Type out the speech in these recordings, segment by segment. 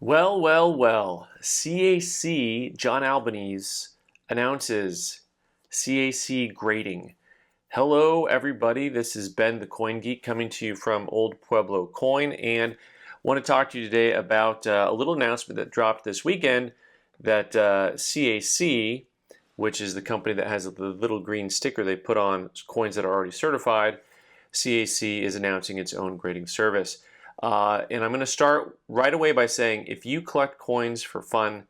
Well. CAC, John Albanese, announces CAC Grading. Hello, everybody. This is Ben the Coin Geek coming to you from Old Pueblo Coin, and want to talk to you today about a little announcement that dropped this weekend that CAC, which is the company that has the little green sticker they put on coins that are already certified, CAC is announcing its own grading service. And I'm going to start right away by saying if you collect coins for fun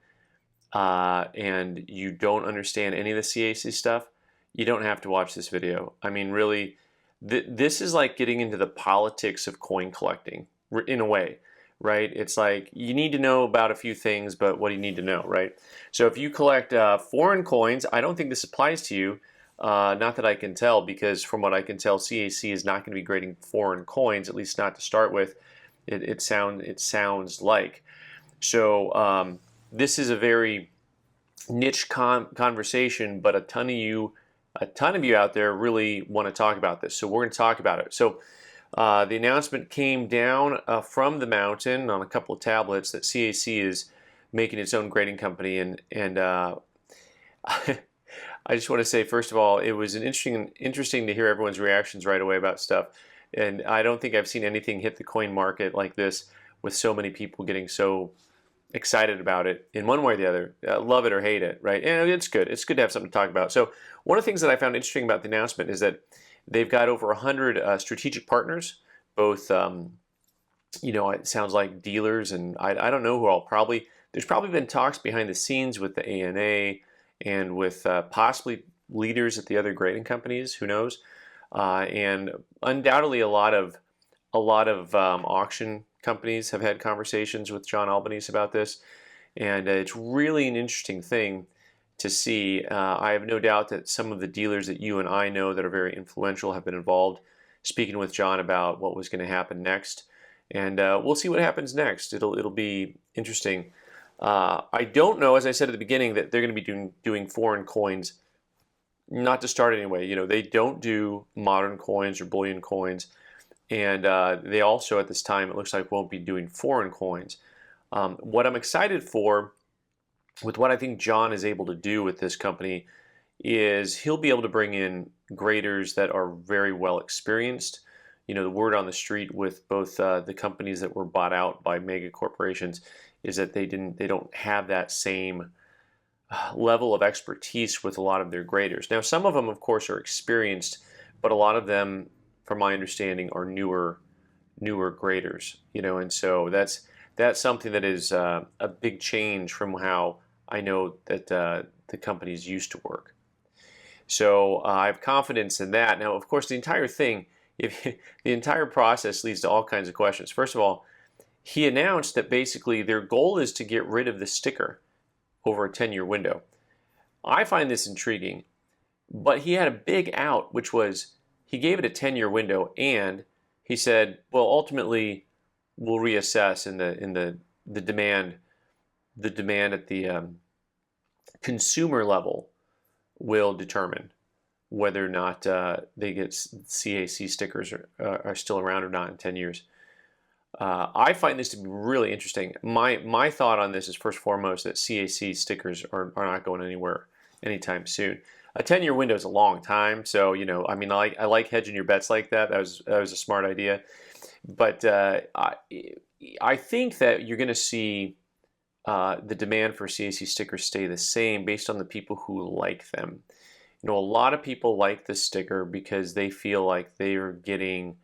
and you don't understand any of the CAC stuff, you don't have to watch this video. I mean, really, this is like getting into the politics of coin collecting in a way, right? It's like you need to know about a few things, but what do you need to know, right? So if you collect foreign coins, I don't think this applies to you. Not that I can tell, because from what I can tell, CAC is not going to be grading foreign coins, at least not to start with. It sounds like. So this is a very niche conversation, but a ton of you out there really want to talk about this. So we're going to talk about it. So the announcement came down from the mountain on a couple of tablets that CAC is making its own grading company, and I just want to say, first of all, it was interesting to hear everyone's reactions right away about stuff. And I don't think I've seen anything hit the coin market like this, with so many people getting so excited about it in one way or the other. Love it or hate it, right? And it's good. It's good to have something to talk about. So one of the things that I found interesting about the announcement is that they've got over 100 strategic partners, both, it sounds like dealers, and I don't know who all. There's probably been talks behind the scenes with the ANA and with possibly leaders at the other grading companies. Who knows? And undoubtedly, a lot of auction companies have had conversations with John Albanese about this, and it's really an interesting thing to see. I have no doubt that some of the dealers that you and I know that are very influential have been involved, speaking with John about what was going to happen next, and we'll see what happens next. It'll be interesting. I don't know, as I said at the beginning, that they're going to be doing foreign coins. Not to start anyway. They don't do modern coins or bullion coins, and they also at this time, it looks like, won't be doing foreign coins. What I'm excited for, with what I think John is able to do with this company, is he'll be able to bring in graders that are very well experienced. The word on the street with both the companies that were bought out by mega corporations is that they don't have that same level of expertise with a lot of their graders. Now, some of them, of course, are experienced, but a lot of them, from my understanding, are newer graders. And so that's something that is a big change from how I know that the companies used to work. So I have confidence in that. Now, of course, the entire thing, the entire process leads to all kinds of questions. First of all, he announced that basically their goal is to get rid of the sticker over a 10-year window. I find this intriguing, but he had a big out, which was he gave it a 10-year window, and he said, well, ultimately we'll reassess in the demand at the consumer level will determine whether or not they get CAC stickers are still around or not in 10 years. I find this to be really interesting. My thought on this is, first and foremost, that CAC stickers are not going anywhere anytime soon. A 10-year window is a long time, so I mean, I like hedging your bets like that. That was a smart idea, but I think that you're going to see the demand for CAC stickers stay the same based on the people who like them. A lot of people like the sticker because they feel like they are getting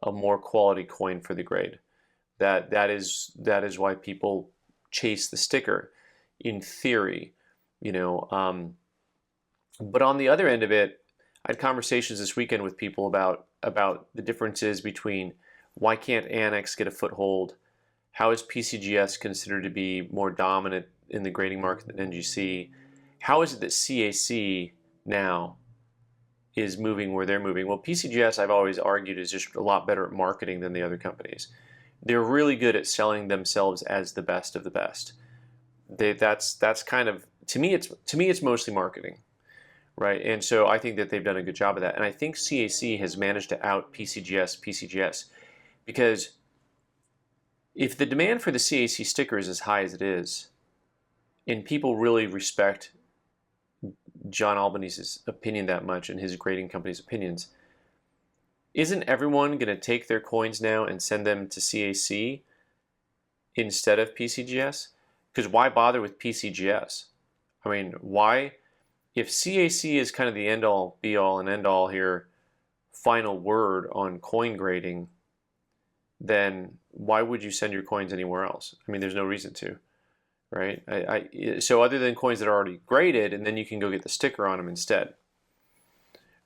a more quality coin for the grade. That is why people chase the sticker, in theory, But on the other end of it, I had conversations this weekend with people about the differences between why can't Annex get a foothold, how is PCGS considered to be more dominant in the grading market than NGC, how is it that CAC now is moving where they're moving. Well, PCGS, I've always argued, is just a lot better at marketing than the other companies. They're really good at selling themselves as the best of the best. That's kind of, to me it's mostly marketing, right? And so I think that they've done a good job of that. And I think CAC has managed to out PCGS because if the demand for the CAC sticker is as high as it is, and people really respect John Albanese' opinion that much and his grading company's opinions, isn't everyone going to take their coins now and send them to CAC instead of PCGS? Because why bother with PCGS? I mean, why? If CAC is kind of the end-all, be-all, and end-all here, final word on coin grading, then why would you send your coins anywhere else? I mean, there's no reason to, right? So other than coins that are already graded, and then you can go get the sticker on them instead,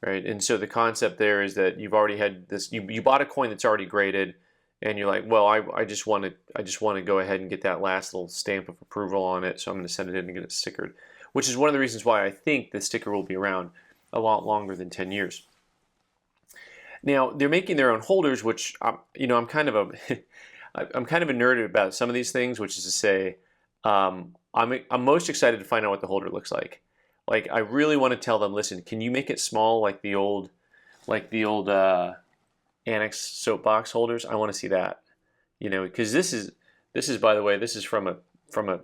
right? And so the concept there is that you've already had this, you bought a coin that's already graded, and you're like, well, I just want to go ahead and get that last little stamp of approval on it, so I'm going to send it in and get it stickered, which is one of the reasons why I think the sticker will be around a lot longer than 10 years. Now they're making their own holders, which I'm kind of a I'm kind of a nerd about some of these things, which is to say, I'm most excited to find out what the holder looks like. Like I really want to tell them, listen, can you make it small like the old Annex soapbox holders? I want to see that, because this is by the way, this is from a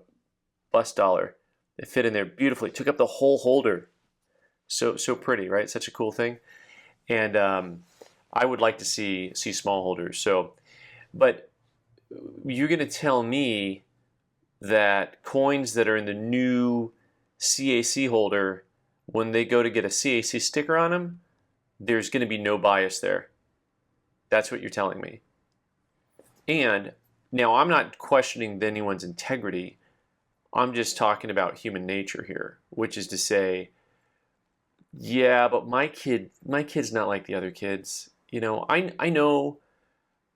bus dollar. It fit in there beautifully. It took up the whole holder. So pretty, right? Such a cool thing. And I would like to see small holders. So, but you're going to tell me that coins that are in the new CAC holder, when they go to get a CAC sticker on them, there's going to be no bias there. That's what you're telling me. And now I'm not questioning anyone's integrity. I'm just talking about human nature here, which is to say, yeah, but my kid's not like the other kids. I know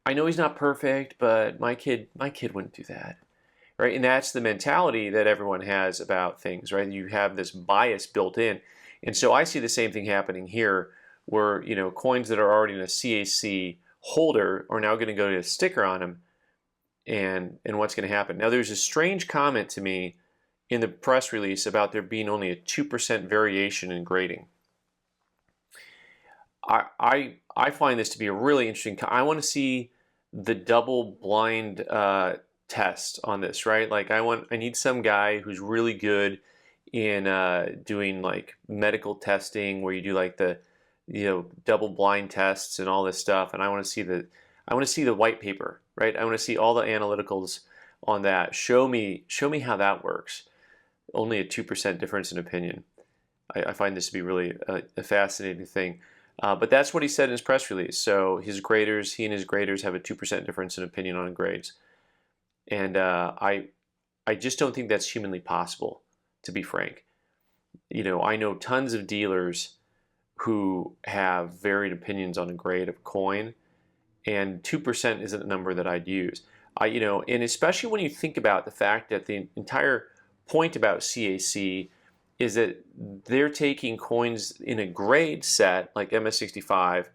he's not perfect, but my kid wouldn't do that, right? And that's the mentality that everyone has about things, right? You have this bias built in, and so I see the same thing happening here, where coins that are already in a CAC holder are now going to go to a sticker on them, and what's going to happen? Now, there's a strange comment to me in the press release about there being only a 2% variation in grading. I find this to be a really interesting. I want to see the double blind test on this, right? Like I need some guy who's really good in doing like medical testing, where you do like the double blind tests and all this stuff, and I want to see the white paper, right? I want to see all the analyticals on that. Show me how that works. Only a 2% difference in opinion. I find this to be really a fascinating thing. But that's what he said in his press release. So he and his graders have a 2% difference in opinion on grades. And I just don't think that's humanly possible, to be frank. I know tons of dealers who have varied opinions on a grade of coin, and 2% isn't a number that I'd use. And especially when you think about the fact that the entire point about CAC is that they're taking coins in a grade set like MS65,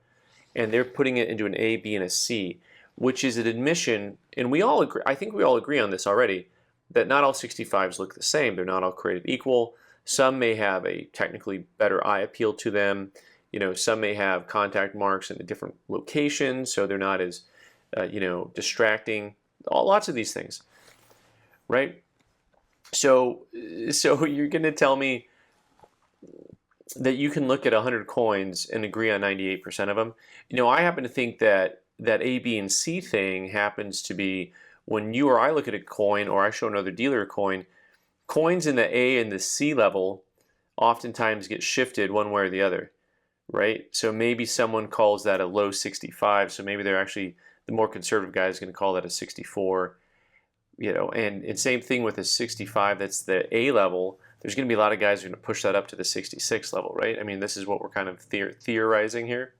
and they're putting it into an A, B, and a C, which is an admission, and we all agree, I think we all agree on this already, that not all 65s look the same. They're not all created equal. Some may have a technically better eye appeal to them. Some may have contact marks in a different location, so they're not as, distracting. Lots of these things, right? So you're going to tell me that you can look at 100 coins and agree on 98% of them? I happen to think that A, B, and C thing happens to be when you or I look at a coin, or I show another dealer a coin, coins in the A and the C level oftentimes get shifted one way or the other, right? So maybe someone calls that a low 65, so maybe they're actually, the more conservative guy is going to call that a 64. And same thing with a 65, that's the A level. There's going to be a lot of guys who are going to push that up to the 66 level, right? I mean, this is what we're kind of theorizing here.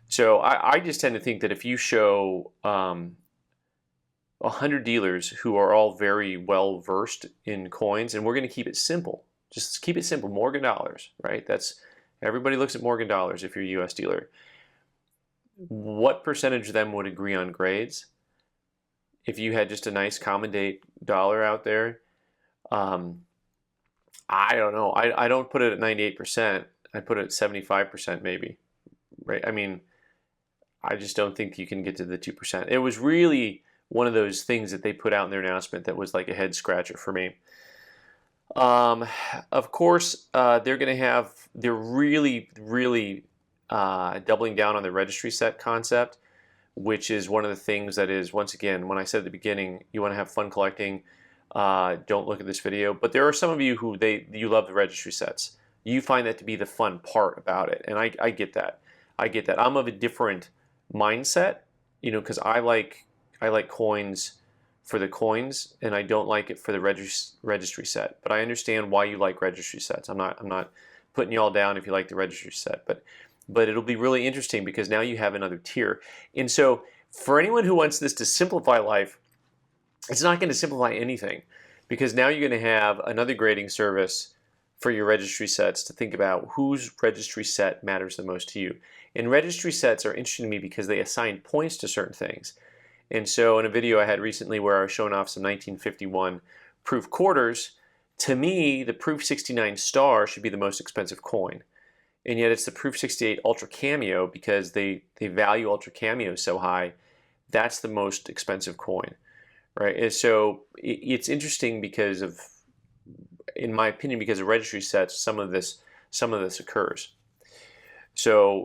So I just tend to think that if you show 100 dealers who are all very well versed in coins, and we're going to keep it simple, just keep it simple, Morgan dollars, right? Everybody looks at Morgan dollars if you're a US dealer. What percentage of them would agree on grades? If you had just a nice common date dollar out there, I don't know. I don't put it at 98%. I put it at 75% maybe, right? I mean, I just don't think you can get to the 2%. It was really one of those things that they put out in their announcement that was like a head scratcher for me. Of course, they're really, really doubling down on the registry set concept, which is one of the things that is, once again, when I said at the beginning, you want to have fun collecting, don't look at this video. But there are some of you who you love the registry sets. You find that to be the fun part about it, and I get that. I get that. I'm of a different mindset, because I like coins for the coins, and I don't like it for the registry set. But I understand why you like registry sets. I'm not putting you all down if you like the registry set, but it'll be really interesting because now you have another tier. And so for anyone who wants this to simplify life, it's not going to simplify anything, because now you're going to have another grading service for your registry sets to think about whose registry set matters the most to you. And registry sets are interesting to me because they assign points to certain things. And so in a video I had recently where I was showing off some 1951 proof quarters, to me the proof 69 star should be the most expensive coin. And yet it's the proof 68 ultra cameo, because they value ultra cameo so high. That's the most expensive coin, right? And so it's interesting because of, in my opinion, because of registry sets, some of this occurs. So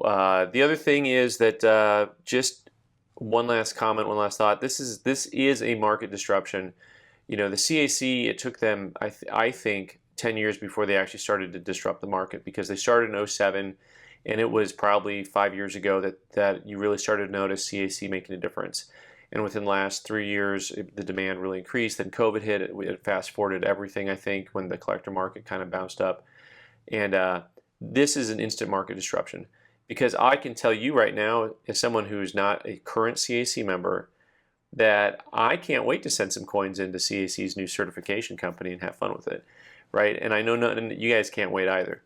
the other thing is that just one last comment, one last thought. This is a market disruption. The CAC, it took them, I think, 10 years before they actually started to disrupt the market, because they started in 2007, and it was probably 5 years ago that you really started to notice CAC making a difference. And within the last 3 years, the demand really increased. Then COVID hit, it fast-forwarded everything, I think, when the collector market kind of bounced up. And this is an instant market disruption, because I can tell you right now, as someone who's not a current CAC member, that I can't wait to send some coins into CAC's new certification company and have fun with it, right? And I know you guys can't wait either.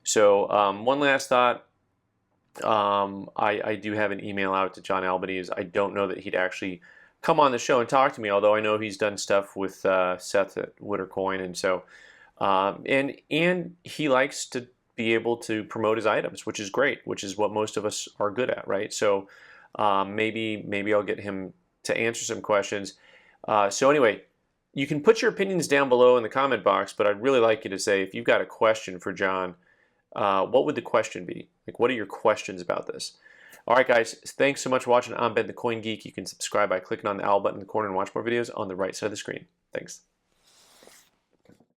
So one last thought. I do have an email out to John Albanese. I don't know that he'd actually come on the show and talk to me, although I know he's done stuff with Seth at Witter Coin, and so and he likes to be able to promote his items, which is great, which is what most of us are good at, right? So maybe I'll get him to answer some questions. So anyway, you can put your opinions down below in the comment box, but I'd really like you to say, if you've got a question for John, what would the question be? Like, what are your questions about this? All right, guys, thanks so much for watching. I'm Ben the Coin Geek. You can subscribe by clicking on the owl button in the corner and watch more videos on the right side of the screen. Thanks.